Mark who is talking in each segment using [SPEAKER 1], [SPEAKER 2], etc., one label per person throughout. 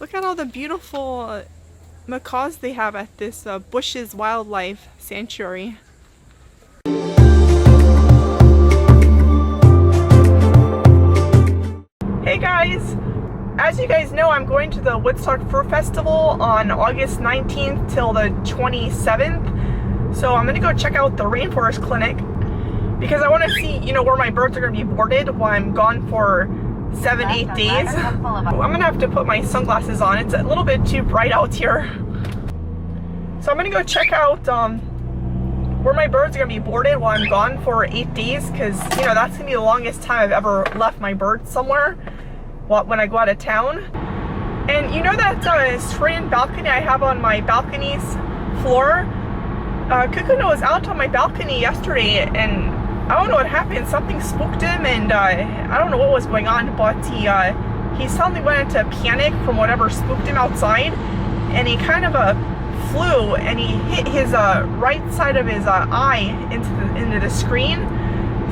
[SPEAKER 1] Look at all the beautiful macaws they have at this Bush's Wildlife Sanctuary. Hey guys! As you guys know, I'm going to the Woodstock Fruit Festival on August 19th till the 27th. So I'm gonna go check out the Rainforest Clinic because I want to see, where my birds are gonna be boarded while I'm gone for 7-8 days. I'm gonna have to put my sunglasses on. It's a little bit too bright out here. So I'm gonna go check out where my birds are gonna be boarded while I'm gone for 8 days, because that's gonna be the longest time I've ever left my birds somewhere when I go out of town. And you know that serene balcony I have on my balcony's floor? Cuckoo was out on my balcony yesterday, and I don't know what happened. Something spooked him, and I don't know what was going on, but he suddenly went into panic from whatever spooked him outside, and he kind of flew, and he hit his right side of his eye into the screen.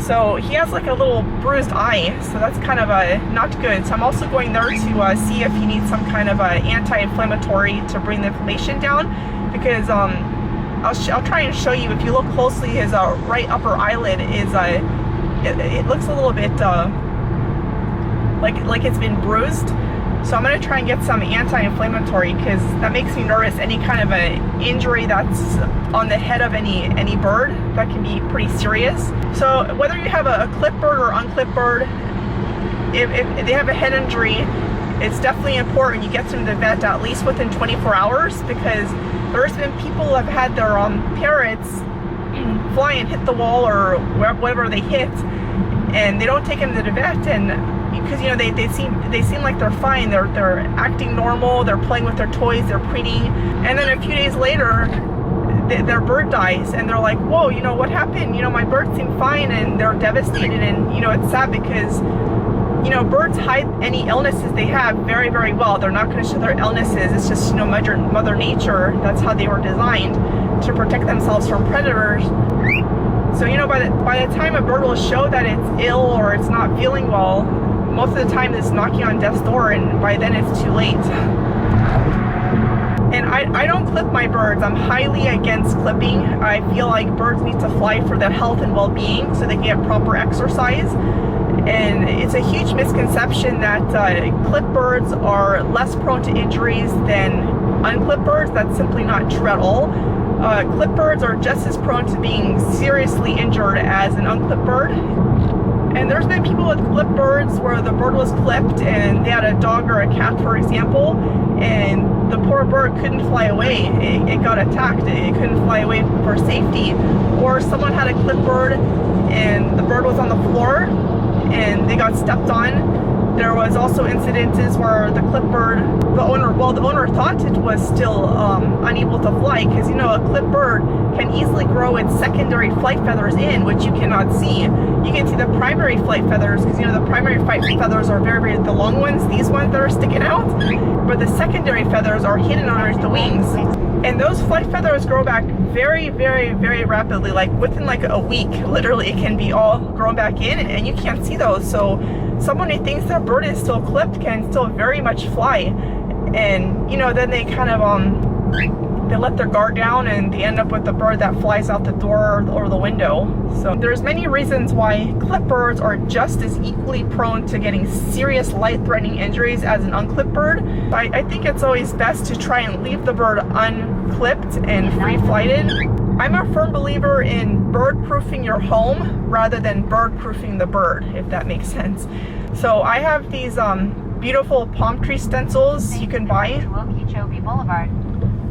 [SPEAKER 1] So he has like a little bruised eye, so that's kind of not good. So I'm also going there to see if he needs some kind of anti-inflammatory to bring the inflammation down, because I'll try and show you. If you look closely, his right upper eyelid is it looks a little bit like it's been bruised. So I'm going to try and get some anti-inflammatory, because that makes me nervous. Any kind of an injury that's on the head of any bird, that can be pretty serious. So whether you have a clipped bird or unclipped bird, if they have a head injury, it's definitely important you get them to the vet at least within 24 hours, because there's been people who have had their parrots fly and hit the wall or whatever they hit, and they don't take them to the vet, and because they seem like they're fine, they're acting normal, they're playing with their toys, they're preening, and then a few days later their bird dies, and they're like, whoa, what happened? My bird seemed fine, and they're devastated. And it's sad because birds hide any illnesses they have very, very well. They're not going to show their illnesses. It's just mother nature. That's how they were designed, to protect themselves from predators. So by the time a bird will show that it's ill or it's not feeling well, most of the time it's knocking on death's door, and by then it's too late. And I don't clip my birds. I'm highly against clipping. I feel like birds need to fly for their health and well-being so they can get proper exercise. And it's a huge misconception that clipped birds are less prone to injuries than unclipped birds. That's simply not true at all. Clipped birds are just as prone to being seriously injured as an unclipped bird. And there's been people with clipped birds where the bird was clipped and they had a dog or a cat, for example, and the poor bird couldn't fly away. It got attacked. It couldn't fly away for safety. Or someone had a clipped bird and the bird was on the floor and they got stepped on. There was also incidences where the clipped bird, the owner thought it was still unable to fly, because a clipped bird can easily grow its secondary flight feathers in, which you cannot see. You can see the primary flight feathers, because the primary flight feathers are very, very the long ones, these ones that are sticking out, but the secondary feathers are hidden underneath the wings. And those flight feathers grow back very, very, very rapidly, like within like a week, literally, it can be all grown back in, and you can't see those. So someone who thinks their bird is still clipped can still very much fly. And then they kind of they let their guard down, and they end up with the bird that flies out the door or the window. So there's many reasons why clipped birds are just as equally prone to getting serious life-threatening injuries as an unclipped bird. I think it's always best to try and leave the bird unclipped and free-flighted. I'm a firm believer in bird-proofing your home rather than bird-proofing the bird, if that makes sense. So I have these beautiful palm tree stencils you can buy,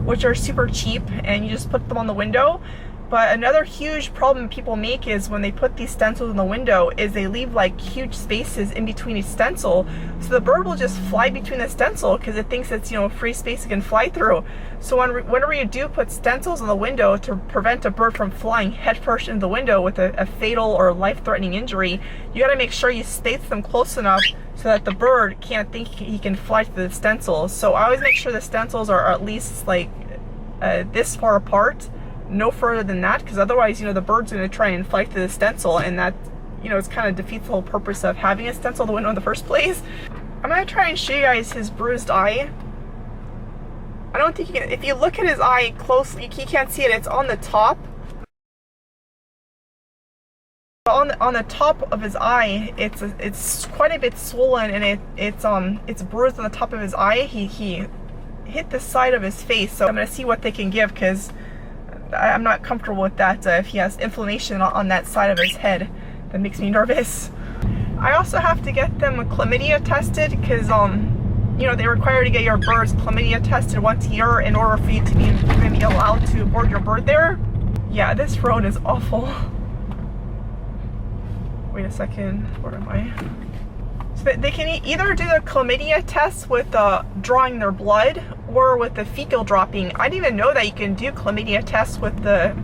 [SPEAKER 1] which are super cheap, and you just put them on the window. But another huge problem people make is when they put these stencils in the window is they leave like huge spaces in between each stencil. So the bird will just fly between the stencil because it thinks it's free space it can fly through. So whenever you do put stencils in the window to prevent a bird from flying headfirst into the window with a fatal or life-threatening injury, you got to make sure you space them close enough so that the bird can't think he can fly through the stencils. So I always make sure the stencils are at least like this far apart, no further than that, because otherwise the bird's going to try and fly through the stencil, and that it's kind of defeats the whole purpose of having a stencil in the window in the first place. I'm going to try and show you guys his bruised eye. I don't think you can, if you look at his eye closely, you can't see it, it's on the top. On the top of his eye, it's quite a bit swollen, and it's bruised on the top of his eye. He hit the side of his face, so I'm gonna see what they can give, because I'm not comfortable with that. If he has inflammation on that side of his head, that makes me nervous. I also have to get them chlamydia tested, because you know, they require to get your birds chlamydia tested once a year in order for you to even be allowed to board your bird there. Yeah, this road is awful. Wait a second, where am I? So they can either do the chlamydia test with drawing their blood, or with the fecal dropping. I didn't even know that you can do chlamydia tests with the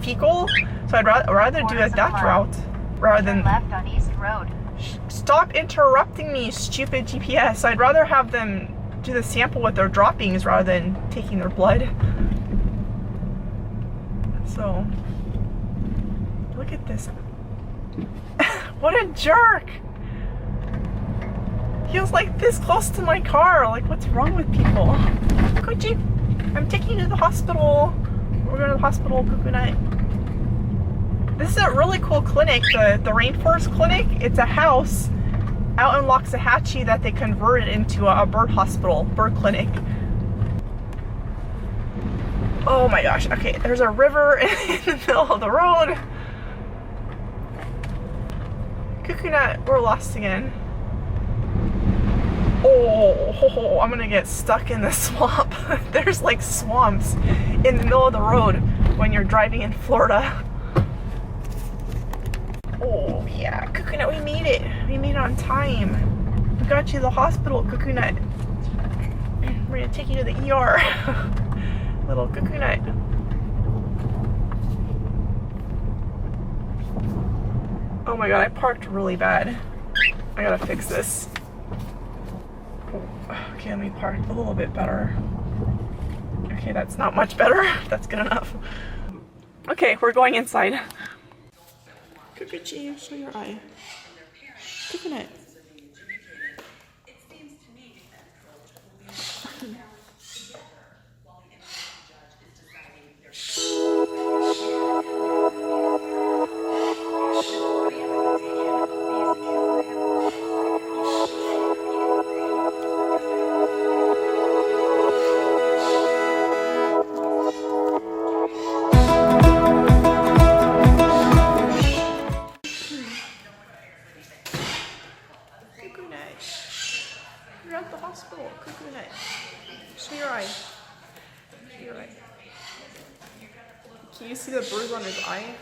[SPEAKER 1] fecal, so I'd rather do it that route rather than
[SPEAKER 2] left on East Road.
[SPEAKER 1] Stop interrupting me, stupid GPS. I'd rather have them do the sample with their droppings rather than taking their blood. So look at this. What a jerk! He was like this close to my car. Like, what's wrong with people? Could you? I'm taking you to the hospital. We're going to the hospital. Good night. This is a really cool clinic, the Rainforest Clinic. It's a house out in Loxahatchee that they converted into a bird hospital, bird clinic. Oh my gosh. Okay, there's a river in the middle of the road. Cuckoo nut, we're lost again. Oh, I'm gonna get stuck in the swamp. There's like swamps in the middle of the road when you're driving in Florida. Oh yeah, Cuckoo nut, we made it. We made it on time. We got you to the hospital, Cuckoo nut. We're gonna take you to the ER. Little Cuckoo nut. Oh my god, I parked really bad. I gotta fix this. Okay, let me park a little bit better. Okay, that's not much better. That's good enough. Okay, we're going inside. Cockatiel, show your eye. Cuckoo nut. You're at the hospital. Cuckoo nut. Show your eye. Show your eye. Can you see the bruise on his eye?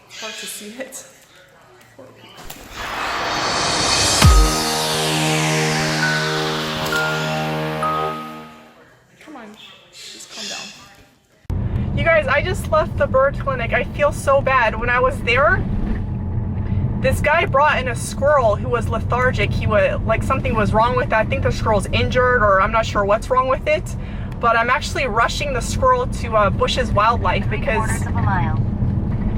[SPEAKER 1] It's hard to see it. Poor people. Come on, just calm down. You guys, I just left the bird clinic. I feel so bad. When I was there, this guy brought in a squirrel who was lethargic. He was like, something was wrong with it. I think the squirrel's injured, or I'm not sure what's wrong with it. But I'm actually rushing the squirrel to Bush's Wildlife because
[SPEAKER 2] 3/4 mile.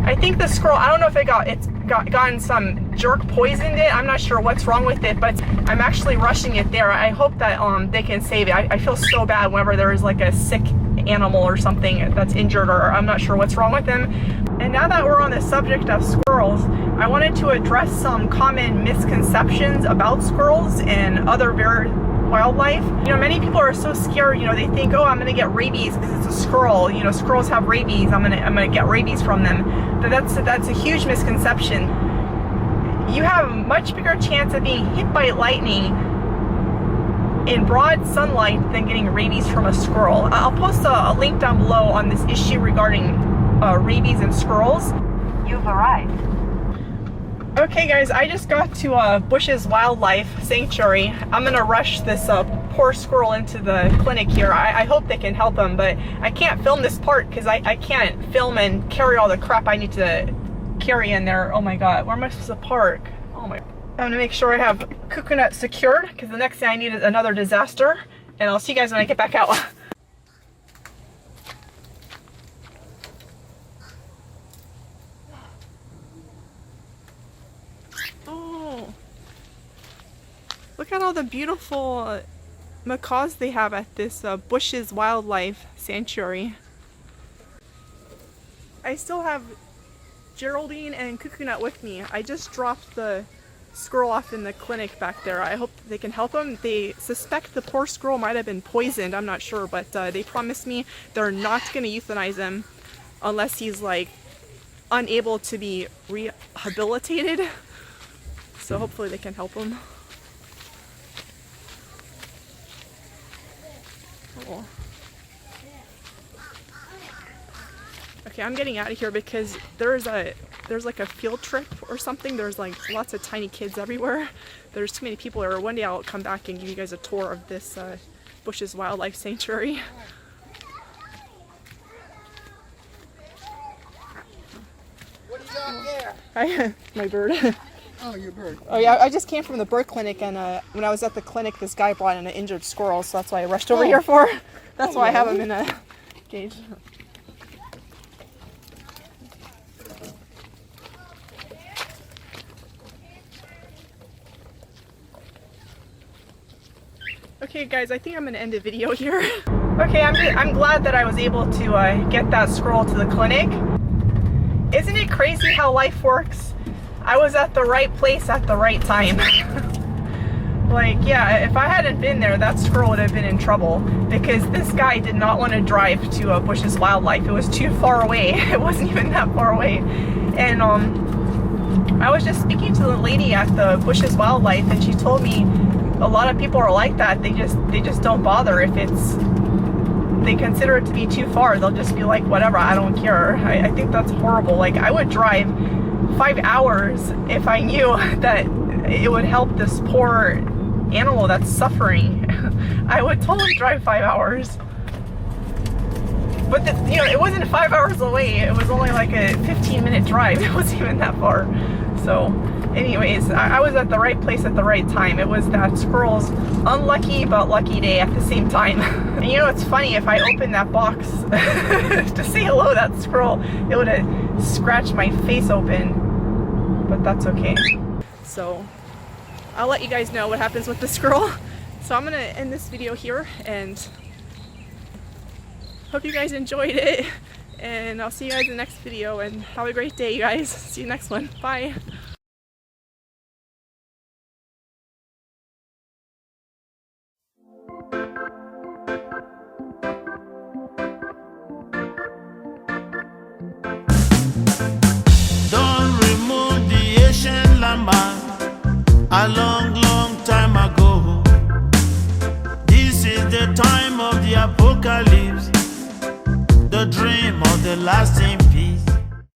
[SPEAKER 1] I think the squirrel, I don't know if it's gotten some jerk poisoned it. I'm not sure what's wrong with it, but I'm actually rushing it there. I hope that they can save it. I feel so bad whenever there is like a sick animal or something that's injured, or I'm not sure what's wrong with them. And now that we're on the subject of squirrels, I wanted to address some common misconceptions about squirrels and other wildlife. You know, many people are so scared, you know, they think, oh, I'm gonna get rabies because it's a squirrel. You know, squirrels have rabies, I'm gonna get rabies from them. But that's a huge misconception. You have a much bigger chance of being hit by lightning in broad sunlight than getting rabies from a squirrel. I'll post a link down below on this issue regarding rabies and squirrels.
[SPEAKER 2] You've arrived.
[SPEAKER 1] Okay guys, I just got to Bush's Wildlife Sanctuary. I'm gonna rush this poor squirrel into the clinic here. I hope they can help him, but I can't film this part because I can't film and carry all the crap I need to carry in there. Oh my god, where am I supposed to park? Oh my, I'm gonna make sure I have Cuckoo nut secured because the next thing I need is another disaster. And I'll see you guys when I get back out. Look at all the beautiful macaws they have at this Bush's Wildlife Sanctuary. I still have Geraldine and Cuckoo Nut with me. I just dropped the squirrel off in the clinic back there. I hope they can help him. They suspect the poor squirrel might have been poisoned. I'm not sure, but they promised me they're not going to euthanize him unless he's like unable to be rehabilitated. So hopefully they can help him. Oh. Okay, I'm getting out of here because there's like a field trip or something. There's like lots of tiny kids everywhere. There's too many people here. One day I'll come back and give you guys a tour of this Bush's Wildlife Sanctuary.
[SPEAKER 3] What do you got there?
[SPEAKER 1] Hi, my bird.
[SPEAKER 3] Oh, your bird.
[SPEAKER 1] Oh yeah, I just came from the bird clinic, and when I was at the clinic, this guy brought in an injured squirrel, so that's why I rushed over here for. That's why I have him in a cage. Okay guys, I think I'm gonna end the video here. Okay, I'm glad that I was able to get that squirrel to the clinic. Isn't it crazy how life works? I was at the right place at the right time. Like, yeah, if I hadn't been there, that squirrel would have been in trouble because this guy did not want to drive to Bush's Wildlife. It was too far away. It wasn't even that far away. And I was just speaking to the lady at the Bush's Wildlife, and she told me a lot of people are like that. They just don't bother if they consider it to be too far. They'll just be like, whatever, I don't care. I think that's horrible. Like, I would drive 5 hours if I knew that it would help this poor animal that's suffering. I would totally drive 5 hours. But you know, it wasn't 5 hours away. It was only like a 15-minute drive. It wasn't even that far. So anyways, I was at the right place at the right time. It was that squirrel's unlucky but lucky day at the same time. And you know, it's funny, if I opened that box to say hello to that squirrel, it would have scratched my face open. But that's okay. So I'll let you guys know what happens with the squirrel. So I'm gonna end this video here, and hope you guys enjoyed it, and I'll see you guys in the next video, and have a great day, you guys. See you next one. Bye.
[SPEAKER 4] Don't remove the Asian llama a long, long time ago. This is the time of the apocalypse, the dream of the lasting peace.